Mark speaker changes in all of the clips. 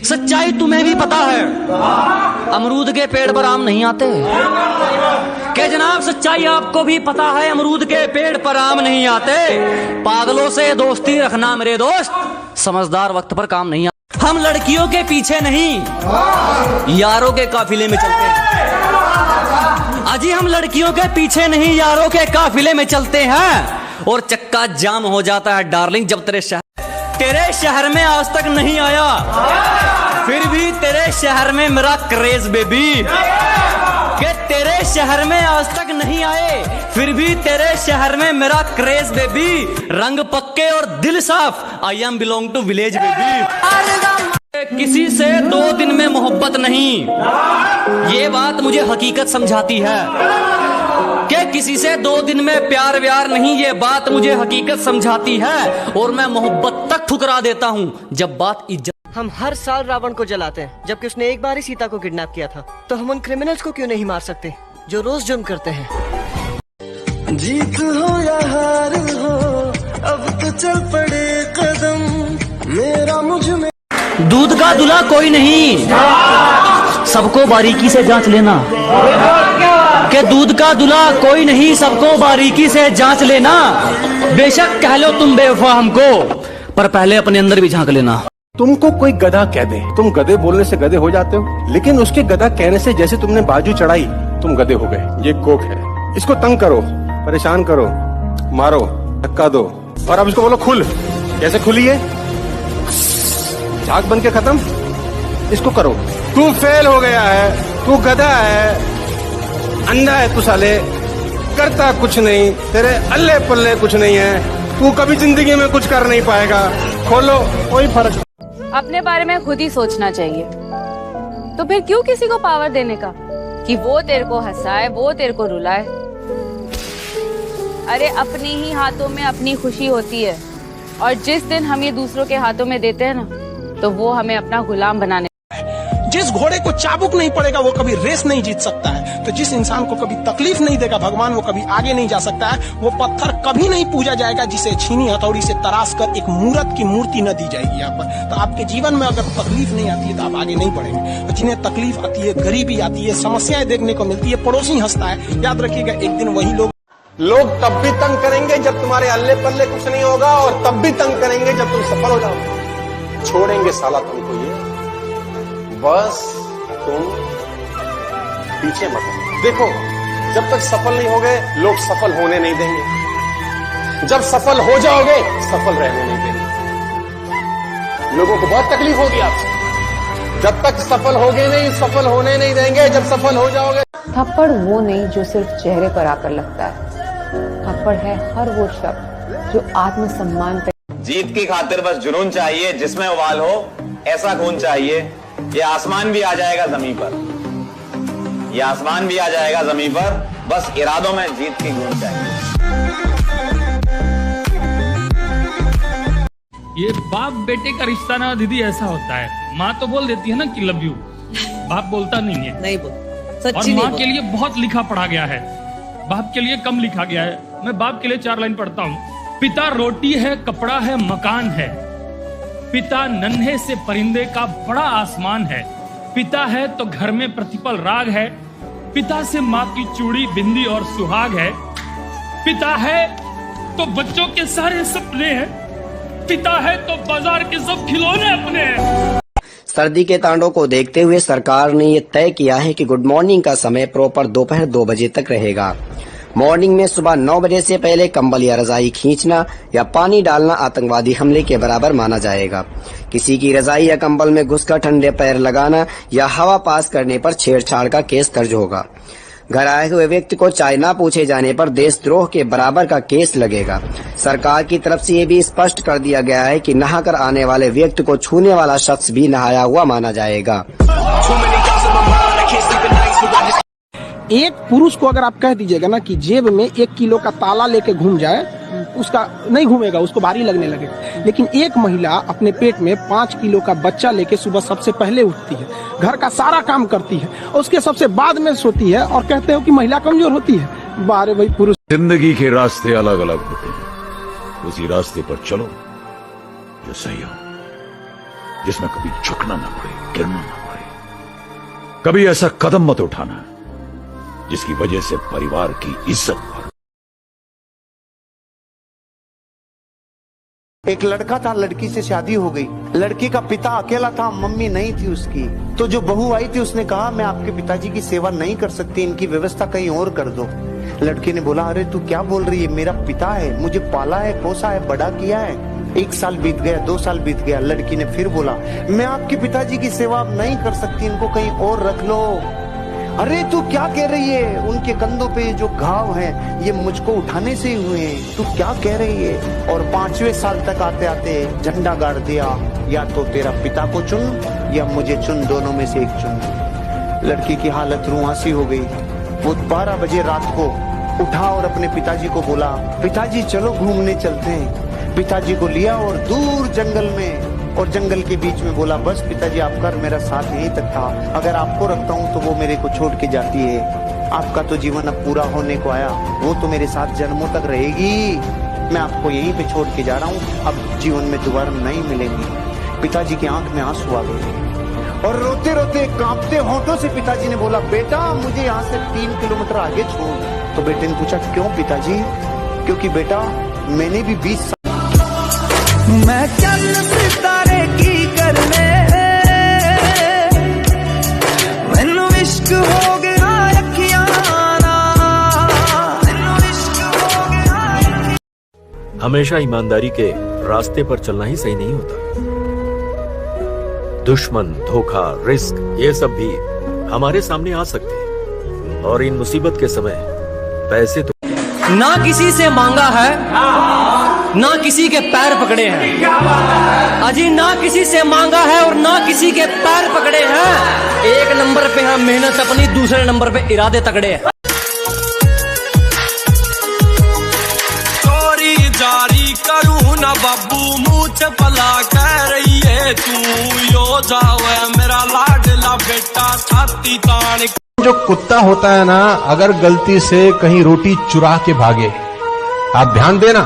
Speaker 1: सच्चाई तुम्हें भी पता है, अमरूद के पेड़ पर आम नहीं आते। क्या जनाब सच्चाई आपको भी पता है, अमरूद के पेड़ पर आम नहीं आते। पागलों से दोस्ती रखना मेरे दोस्त, समझदार वक्त पर काम नहीं आता। हम लड़कियों के पीछे नहीं यारों के काफिले में चलते हैं। अजी हम लड़कियों के पीछे नहीं यारों के काफिले में चलते हैं। और चक्का जाम हो जाता है डार्लिंग जब तेरे शहर में आज तक नहीं आया, फिर भी तेरे शहर में मेरा क्रेज बेबी। कि तेरे शहर में आज तक नहीं आए, फिर भी तेरे शहर में मेरा क्रेज बेबी। रंग पक्के और दिल साफ, I am belong to village baby. किसी से 2 दिन में मोहब्बत नहीं, ये बात मुझे हकीकत समझाती है। कि किसी से 2 दिन में प्यार व्यार नहीं, ये बात मुझे हकीकत समझाती है। और मैं मोहब्बत तक ठुकरा देता हूँ जब बात इज्जत।
Speaker 2: हम हर साल रावण को जलाते हैं, जबकि उसने एक बार ही सीता को किडनैप किया था। तो हम उन क्रिमिनल्स को क्यों नहीं मार सकते जो रोज जुर्म करते हैं।
Speaker 3: जीत हो या हार हो, अब तो चल पड़े कदम मेरा मुझ में।
Speaker 1: दूध का दूल्हा कोई नहीं, सबको बारीकी से जांच लेना। कि दूध का दूल्हा कोई नहीं, सबको बारीकी से जांच लेना। बेशक कह लो तुम बेवफा हमको, पर पहले अपने अंदर भी झांक लेना।
Speaker 4: तुमको कोई गधा कह दे, तुम गधे बोलने से गधे हो जाते हो, लेकिन उसके गधा कहने से जैसे तुमने बाजू चढ़ाई तुम गधे हो गए। ये कोक है, इसको तंग करो, परेशान करो, मारो, धक्का दो, और अब इसको बोलो खुल। कैसे खुली है? झाग बन के खत्म। इसको करो। तू फेल हो गया है, तू गधा है, अंधा है तू साले, करता कुछ नहीं, तेरे अल्ले पल्ले कुछ नहीं है, तू कभी जिंदगी में कुछ कर नहीं पाएगा। खोलो, कोई फर्क।
Speaker 5: अपने बारे में खुद ही सोचना चाहिए, तो फिर क्यों किसी को पावर देने का कि वो तेरे को हंसाए, वो तेरे को रुलाए। अरे अपने ही हाथों में अपनी खुशी होती है, और जिस दिन हम ये दूसरों के हाथों में देते हैं ना, तो वो हमें अपना गुलाम बनाने।
Speaker 6: जिस घोड़े को चाबुक नहीं पड़ेगा वो कभी रेस नहीं जीत सकता है। तो जिस इंसान को कभी तकलीफ नहीं देगा भगवान, वो कभी आगे नहीं जा सकता है। वो पत्थर कभी नहीं पूजा जाएगा जिसे छीनी हथौड़ी से तराश कर एक मूर्त की मूर्ति न दी जाएगी यहाँ पर। तो आपके जीवन में अगर तकलीफ नहीं आती है तो आप आगे नहीं बढ़ेंगे। तो जिन्हें तकलीफ आती है, गरीबी आती है, समस्याएं देखने को मिलती है, पड़ोसी हंसता है, याद रखिएगा एक दिन वही
Speaker 4: लोग तब भी तंग करेंगे जब तुम्हारे अल्ले पल्ले कुछ नहीं होगा, और तब भी तंग करेंगे जब तुम सफल हो जाओगे। छोड़ेंगे साला तुमको ये, बस तुम पीछे मत देखो। जब तक सफल नहीं होगे लोग सफल होने नहीं देंगे, जब सफल हो जाओगे सफल रहने नहीं देंगे। लोगों को बहुत तकलीफ होगी आपसे। जब तक सफल होगे नहीं, सफल होने नहीं देंगे। जब सफल हो जाओगे।
Speaker 7: थप्पड़ वो नहीं जो सिर्फ चेहरे पर आकर लगता है, थप्पड़ है हर वो शब्द जो आत्मसम्मान पे।
Speaker 8: जीत की खातिर बस जुनून चाहिए, जिसमें उबाल हो ऐसा खून चाहिए। ये आसमान भी आ जाएगा जमीन पर, ये आसमान भी आ जाएगा जमीन पर, बस इरादों में जीत की गूंज चाहिए।
Speaker 9: ये बाप बेटे का रिश्ता ना दीदी ऐसा होता है, माँ तो बोल देती है ना कि लव यू, बाप बोलता नहीं है।
Speaker 2: नहीं बोल,
Speaker 9: और माँ के लिए बहुत लिखा पढ़ा गया है, बाप के लिए कम लिखा गया है। मैं बाप के लिए 4 लाइन पढ़ता हूँ। पिता रोटी है, कपड़ा है, मकान है, पिता नन्हे से परिंदे का बड़ा आसमान है, पिता है तो घर में प्रतिपल राग है, पिता से माँ की चूड़ी, बिंदी और सुहाग है, पिता है तो बच्चों के सारे सपने हैं, पिता है तो बाजार के सब खिलौने अपने हैं।
Speaker 10: सर्दी के तांडव को देखते हुए सरकार ने ये तय किया है कि गुड मॉर्निंग का समय प्रॉपर दोपहर 2 बजे तक रहेगा। मॉर्निंग में सुबह 9 बजे से पहले कंबल या रजाई खींचना या पानी डालना आतंकवादी हमले के बराबर माना जाएगा। किसी की रजाई या कंबल में घुसकर ठंडे पैर लगाना या हवा पास करने पर छेड़छाड़ का केस दर्ज होगा। घर आए हुए व्यक्ति को चाय न पूछे जाने पर देशद्रोह के बराबर का केस लगेगा। सरकार की तरफ से ये भी स्पष्ट कर दिया गया है कि नहाकर आने वाले व्यक्ति को छूने वाला शख्स भी नहाया हुआ माना जाएगा।
Speaker 6: एक पुरुष को अगर आप कह दीजिएगा ना कि जेब में 1 किलो का ताला लेके घूम जाए, उसका नहीं घूमेगा, उसको भारी लगने लगेगा। लेकिन एक महिला अपने पेट में 5 किलो का बच्चा लेके सुबह सबसे पहले उठती है, घर का सारा काम करती है, उसके सबसे बाद में सोती है, और कहते हो कि महिला कमजोर होती है। बारे भाई पुरुष।
Speaker 11: जिंदगी के रास्ते अलग अलग होते हैं, उसी रास्ते पर चलो जो सही हो, जिसमें कभी झुकना न पड़े। गिरना ना पड़े। कभी ऐसा कदम मत उठाना जिसकी वजह से परिवार की इज्जत पर।
Speaker 12: एक लड़का था, लड़की से शादी हो गई। लड़की का पिता अकेला था, मम्मी नहीं थी उसकी। तो जो बहू आई थी उसने कहा मैं आपके पिताजी की सेवा नहीं कर सकती, इनकी व्यवस्था कहीं और कर दो। लड़की ने बोला अरे तू क्या बोल रही है, मेरा पिता है, मुझे पाला है, पोसा है, बड़ा किया है। 1 साल बीत गया, 2 साल बीत गया। लड़की ने फिर बोला मैं आपके पिताजी की सेवा अब नहीं कर सकती, इनको कहीं और रख लो। अरे तू क्या कह रही है, उनके कंधों पे जो घाव हैं ये मुझको उठाने से ही हुए हैं, तू क्या कह रही है। और 5वें साल तक आते आते झंडा गाड़ दिया, या तो तेरा पिता को चुन या मुझे चुन, दोनों में से एक चुन। लड़की की हालत रुआंसी हो गई। वो 12 बजे रात को उठा और अपने पिताजी को बोला पिताजी चलो घूमने चलते हैं। पिताजी को लिया और दूर जंगल में, और जंगल के बीच में बोला बस पिताजी आपका मेरा साथ यहीं तक था, अगर आपको रखता हूँ तो वो मेरे को छोड़ के जाती है। आपका तो जीवन अब पूरा होने को आया, वो तो मेरे साथ जन्मों तक रहेगी। मैं आपको यहीं पे छोड़ के जा रहा हूँ, अब जीवन में दोबारा नहीं मिलेंगी। पिताजी की आंख में आंसू आ गए और रोते रोते कांपते होठों से पिताजी ने बोला बेटा मुझे यहाँ से 3 किलोमीटर आगे छोड़। तो बेटे ने पूछा क्यों पिताजी? क्योंकि बेटा मैंने भी 20 साल
Speaker 3: मैं चल सितारे की करने मैनू इश्क हो गया अखियां मैनू इश्क हो गया।
Speaker 13: हमेशा ईमानदारी के रास्ते पर चलना ही सही नहीं होता। दुश्मन, धोखा, रिस्क ये सब भी हमारे सामने आ सकते हैं, और इन मुसीबत के समय पैसे तो
Speaker 1: ना किसी से मांगा है, ना किसी के पैर पकड़े हैं। अजी ना किसी से मांगा है और ना किसी के पैर पकड़े हैं। 1 नंबर पे है मेहनत अपनी, दूसरे नंबर पे इरादे तगड़े हैं।
Speaker 3: चोरी जारी करूं ना बाबू, मुँह चपला कह रही है तू, यो जावे मेरा लाडला बेटा छाती तान।
Speaker 4: जो कुत्ता होता है ना, अगर गलती से कहीं रोटी चुरा के भागे, आप ध्यान देना,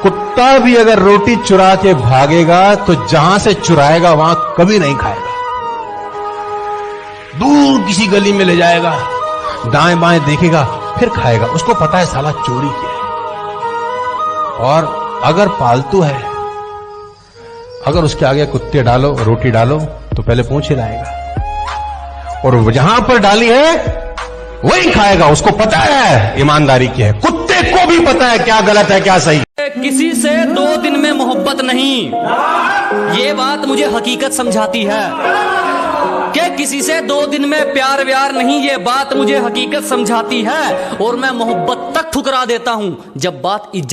Speaker 4: कुत्ता भी अगर रोटी चुरा के भागेगा तो जहां से चुराएगा वहां कभी नहीं खाएगा, दूर किसी गली में ले जाएगा, दाएं बाएं देखेगा फिर खाएगा। उसको पता है साला चोरी किया है। और अगर पालतू है, अगर उसके आगे कुत्ते डालो, रोटी डालो तो पहले पूंछ हिलाएगा, और जहां पर डाली है वही खाएगा। उसको पता है ईमानदारी की है, कुत्ते को भी पता है क्या गलत है क्या सही है।
Speaker 1: किसी से 2 दिन में मोहब्बत नहीं, ये बात मुझे हकीकत समझाती है कि किसी से 2 दिन में प्यार व्यार नहीं, ये बात मुझे हकीकत समझाती है। और मैं मोहब्बत तक ठुकरा देता हूं जब बात इज्जत